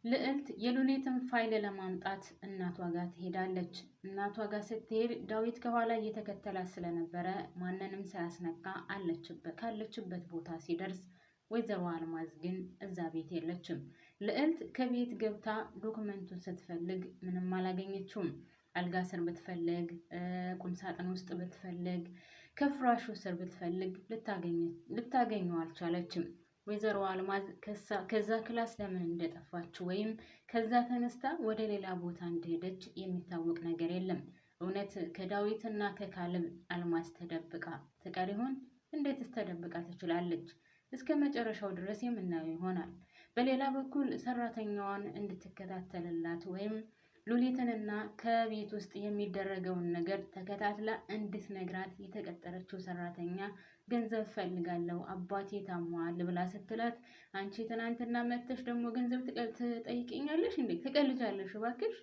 ልዕልት የሉሊትን ፋይል ለማምጣት እናቷ ጋር ትሄዳለች። እናቷ ጋር ስትሄድ ዳዊት ከኋላ እየተከተላት ስለነበረ ማንንም ሳያስነካ ካለችበት ቦታ ሲደርስ ወይዘሮ አልማዝ ግን እዛ ቤት የለችም። ልዕልት ከቤት ገብታ ዶክመንቱን ስትፈልግ ምንም አላገኘችውም። አልጋ ስር ብትፈልግ፣ ቁምሳጥን ውስጥ ብትፈልግ፣ ከፍራሹ ስር ብትፈልግ ልታገኘው አልቻለችም። ወይዘሮ አልማዝ ከዛ ክላስ ለምን እንደጠፋች ወይም ከዛ ተነስታ ወደ ሌላ ቦታ እንደሄደች የሚታወቅ ነገር የለም። እውነት ከዳዊትና ከካሌብ አልማዝ ተደብቃ ትቀር ይሆን? እንዴትስ ተደብቃ ትችላለች? እስከ መጨረሻው ድረስ የምናየው ይሆናል። በሌላ በኩል ሰራተኛዋን እንድትከታተልላት ወይም ሉሊትንና ከቤት ውስጥ የሚደረገውን ነገር ተከታትላ እንድትነግራት የተቀጠረችው ሰራተኛ ገንዘብ ፈልጋለሁ አባቴ ታሟል ብላ ስትላት፣ አንቺ ትናንትና መጥተሽ ደግሞ ገንዘብ ትጠይቅኛለሽ እንዴ? ትቀልጃለሽ እባክሽ።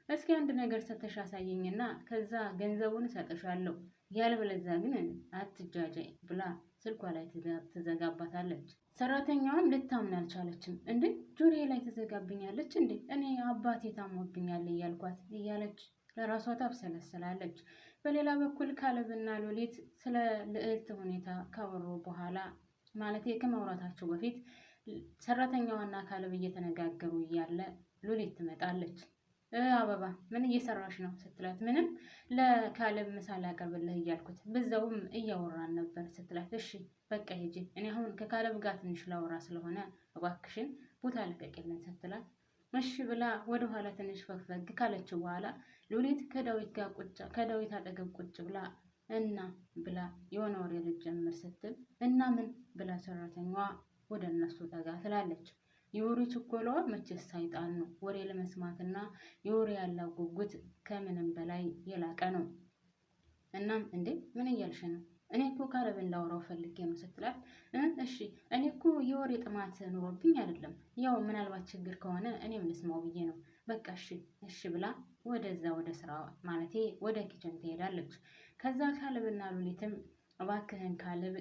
እስኪ አንድ ነገር ሰተሽ አሳየኝና ከዛ ገንዘቡን እሰጥሻለሁ፣ ያለበለዚያ ግን አትጃጃይ ብላ ስልኳ ላይ ትዘጋባታለች። ሰራተኛዋም ልታምን አልቻለችም። እንዴ ጆሮዬ ላይ ትዘጋብኛለች እንዴ? እኔ አባቴ ታሞብኛል እያልኳት እያለች ለራሷ ታብሰለስላለች። በሌላ በኩል ካሌብና ሉሊት ስለ ልዕልት ሁኔታ ካወሩ በኋላ ማለት ከማውራታቸው በፊት ሰራተኛዋና ካሌብ እየተነጋገሩ እያለ ሉሊት ትመጣለች። አበባ ምን እየሰራሽ ነው ስትላት፣ ምንም ለካሌብ ምሳ ላቀርብልህ እያልኩት በዛውም እያወራን ነበር ስትላት፣ እሺ በቃ ሂጂ፣ እኔ አሁን ከካሌብ ጋር ትንሽ ላወራ ስለሆነ እባክሽን ቦታ ልቀቂልን ስትላት፣ እሺ ብላ ወደ ኋላ ትንሽ ፈግፈግ ካለችው በኋላ ሉሊት ከዳዊት አጠገብ ቁጭ ብላ እና ብላ የሆነ ወሬ ልትጀምር ስትል እና ምን ብላ ሰራተኛዋ ወደ እነሱ ጠጋ ትላለች። የወሬ ችኮላዋ መቼስ ሰይጣን ነው። ወሬ ለመስማትና የወሬ ያለው ጉጉት ከምንም በላይ የላቀ ነው። እናም እንዴ ምን እያልሽ ነው? እኔ እኮ ካሌብን ላወራው ፈልጌ ነው ስትላት፣ እሺ እኔ እኮ የወሬ ጥማት ኑሮብኝ አይደለም፣ ያው ምናልባት ችግር ከሆነ እኔም ልስማው ብዬ ነው። በቃ እሺ ብላ ወደ ስራ ማለቴ ወደ ኪችን ትሄዳለች። ከዛ ካሌብና ሉሊትም እባክህን ካሌብ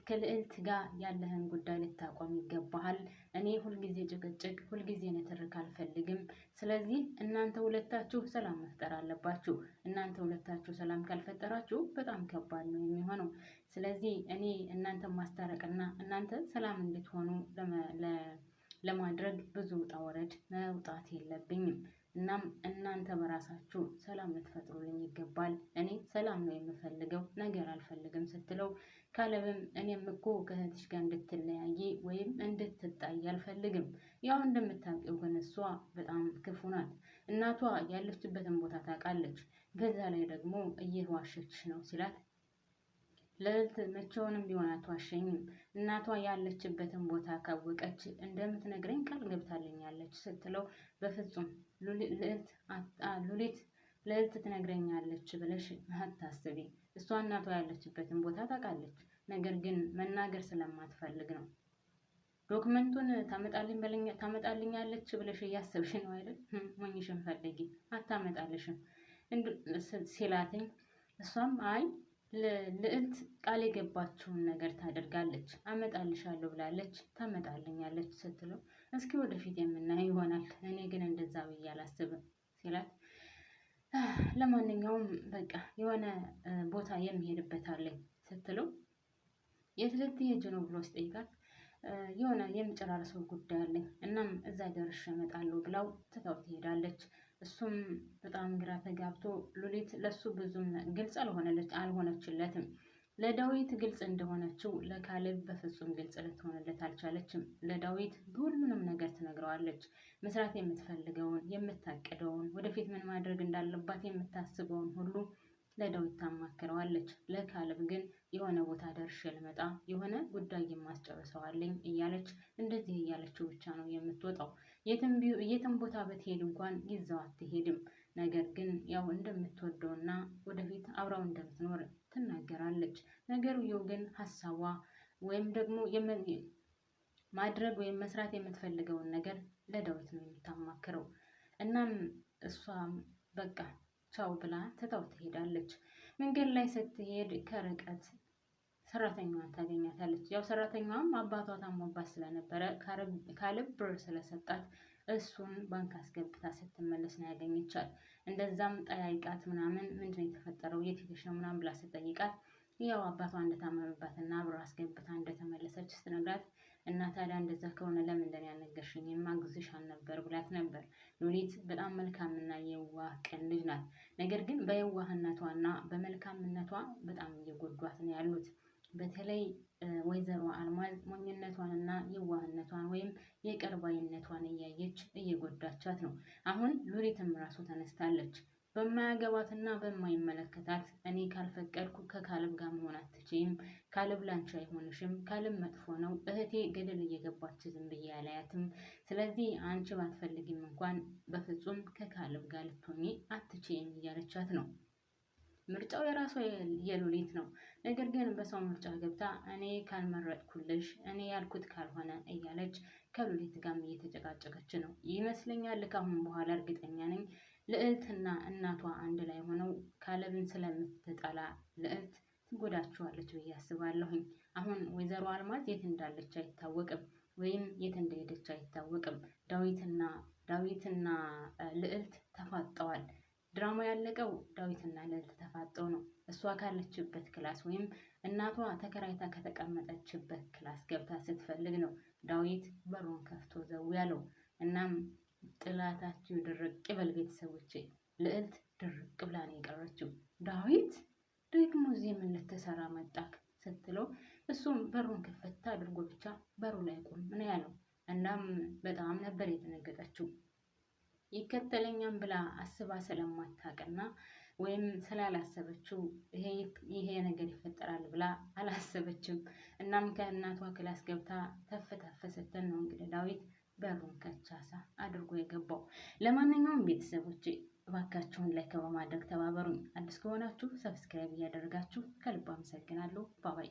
ከልዕልት ጋር ያለህን ጉዳይ ልታቆም ይገባሃል። እኔ ሁልጊዜ ጭቅጭቅ፣ ሁልጊዜ ንትርክ አልፈልግም። ስለዚህ እናንተ ሁለታችሁ ሰላም መፍጠር አለባችሁ። እናንተ ሁለታችሁ ሰላም ካልፈጠራችሁ በጣም ከባድ ነው የሚሆነው። ስለዚህ እኔ እናንተ ማስታረቅና እናንተ ሰላም እንድትሆኑ ለማድረግ ብዙ ውጣ ወረድ መውጣት የለብኝም። እናም እናንተ በራሳችሁ ሰላም ልትፈጥሩልኝ ይገባል። እኔ ሰላም ነው የምፈልገው፣ ነገር አልፈልግም ስትለው፣ ካሌብም እኔም እኮ ከእህትሽ ጋር እንድትለያይ ወይም እንድትጣይ አልፈልግም። ያው እንደምታውቂው ግን እሷ በጣም ክፉ ናት። እናቷ ያለችበትን ቦታ ታውቃለች። በዛ ላይ ደግሞ እየዋሸችሽ ነው ሲላት፣ ልዕልት መቼውንም ቢሆን አትዋሸኝም። እናቷ ያለችበትን ቦታ ካወቀች እንደምትነግረኝ ቃል ገብታልኛለች ስትለው፣ በፍጹም ሉሊት ልዕልት ትነግረኛለች ብለሽ አታስቢ። እሷ እናቷ ያለችበትን ቦታ ታውቃለች፣ ነገር ግን መናገር ስለማትፈልግ ነው። ዶክመንቱን ታመጣልኛለች ብለሽ እያሰብሽ ነው አይደል? ሞኝሽን ፈልጊ፣ አታመጣልሽም ሲላትኝ፣ እሷም አይ ልዕልት ቃል የገባችውን ነገር ታደርጋለች፣ አመጣልሻለሁ ብላለች፣ ታመጣልኛለች ስትለው፣ እስኪ ወደፊት የምናየው ይሆናል፣ እኔ ግን እንደዛ ብዬ አላስብም ሲላት፣ ለማንኛውም በቃ የሆነ ቦታ የሚሄድበት አለኝ ስትለው፣ የት ልትሄጂ ነው ብሎ ሲጠይቃት፣ የሆነ የምጨራርሰው ጉዳይ አለኝ፣ እናም እዛ ደርሼ እመጣለሁ ብላው ትታው ትሄዳለች። እሱም በጣም ግራ ተጋብቶ ሉሊት ለሱ ብዙም ግልጽ አልሆነችለትም። ለዳዊት ግልጽ እንደሆነችው ለካሌብ በፍጹም ግልጽ ልትሆንለት አልቻለችም። ለዳዊት ሁሉንም ነገር ትነግረዋለች። መስራት የምትፈልገውን፣ የምታቅደውን፣ ወደፊት ምን ማድረግ እንዳለባት የምታስበውን ሁሉ ለዳዊት ታማክረዋለች። ለካሌብ ግን የሆነ ቦታ ደርሼ ልመጣ፣ የሆነ ጉዳይ የማስጨርሰዋለኝ እያለች እንደዚህ እያለችው ብቻ ነው የምትወጣው። የትም ቦታ ብትሄድ እንኳን ይዛው አትሄድም። ነገር ግን ያው እንደምትወደውና ወደፊት አብራው እንደምትኖር ትናገራለች። ነገርየው ግን ሀሳቧ ወይም ደግሞ ማድረግ ወይም መስራት የምትፈልገውን ነገር ለዳዊት ነው የምታማክረው። እናም እሷም በቃ ቻው ብላ ትታው ትሄዳለች። መንገድ ላይ ስትሄድ ከርቀት ሰራተኛዋን ታገኛታለች። ያው ሰራተኛዋም አባቷ ታሞባት ስለነበረ ካሌብ ብር ስለሰጣት እሱን ባንክ አስገብታ ስትመለስ ነው ያገኘቻት። እንደዛም ጠያይቃት ምናምን ምንድነው የተፈጠረው የት ሄደሽ ነው ምናምን ብላ ስትጠይቃት ያው አባቷ እንደታመመባትና ብር አስገብታ እንደተመለሰች ስትነግራት እና ታዲያ እንደዛ ከሆነ ለምን እንደኔ ያልነገርሽኝም ማግዝሽ አልነበር ብላት ነበር። ሉሊት በጣም መልካምና የዋህ ቅን ልጅ ናት። ነገር ግን በየዋህነቷና በመልካምነቷ በጣም እየጎዷት ነው ያሉት። በተለይ ወይዘሮ አልማዝ ሞኝነቷንና የዋህነቷን ወይም የቅርባይነቷን እያየች እየጎዳቻት ነው። አሁን ሉሊትም ራሱ ተነስታለች። በማያገባትና በማይመለከታት እኔ ካልፈቀድኩ ከካሌብ ጋር መሆን አትችይም፣ ካሌብ ላንቺ አይሆንሽም፣ ካሌብ መጥፎ ነው፣ እህቴ ገደል እየገባች ዝም ብዬ አላያትም። ስለዚህ አንቺ ባትፈልጊም እንኳን በፍጹም ከካሌብ ጋር ልትሆኚ አትችይም እያለቻት ነው። ምርጫው የራሷ የሉሊት ነው። ነገር ግን በሰው ምርጫ ገብታ እኔ ካልመረጥኩልሽ እኔ ያልኩት ካልሆነ እያለች ከሉሊት ጋርም እየተጨቃጨቀች ነው ይመስለኛል። ከአሁን በኋላ እርግጠኛ ነኝ ልዕልትና እናቷ አንድ ላይ ሆነው ካሌብን ስለምትጠላ ልዕልት ትጎዳችኋለች ብዬ አስባለሁኝ። አሁን ወይዘሮ አልማዝ የት እንዳለች አይታወቅም፣ ወይም የት እንደሄደች አይታወቅም። ዳዊትና ልዕልት ተፋጠዋል። ድራማ ያለቀው ዳዊትና ልዕልት ተፋጠው ነው። እሷ ካለችበት ክላስ ወይም እናቷ ተከራይታ ከተቀመጠችበት ክላስ ገብታ ስትፈልግ ነው ዳዊት በሩን ከፍቶ ዘው ያለው። እናም ጥላታችሁ ድርቅ ይበል ቤተሰቦቼ። ልዕልት ድርቅ ብላ ነው የቀረችው። ዳዊት ደግሞ እዚህ ምን ልትሰራ መጣክ ስትለው እሱም በሩን ከፈታ አድርጎ ብቻ በሩ ላይ ቆም ምን ያለው። እናም በጣም ነበር የተነገጠችው። ይከተለኛም ብላ አስባ ስለማታውቅና ወይም ስላላሰበችው ይሄ ነገር ይፈጠራል ብላ አላሰበችም። እናም ከእናቷ ክላስ ገብታ ተፍ ስትል ነው እንግዲህ ዳዊት በሩን ከቻሳ አድርጎ የገባው። ለማንኛውም ቤተሰቦቼ እባካችሁን ላይክ በማድረግ ተባበሩኝ። አዲስ ከሆናችሁ ሰብስክራይብ እያደረጋችሁ ከልብ አመሰግናለሁ። ባባይ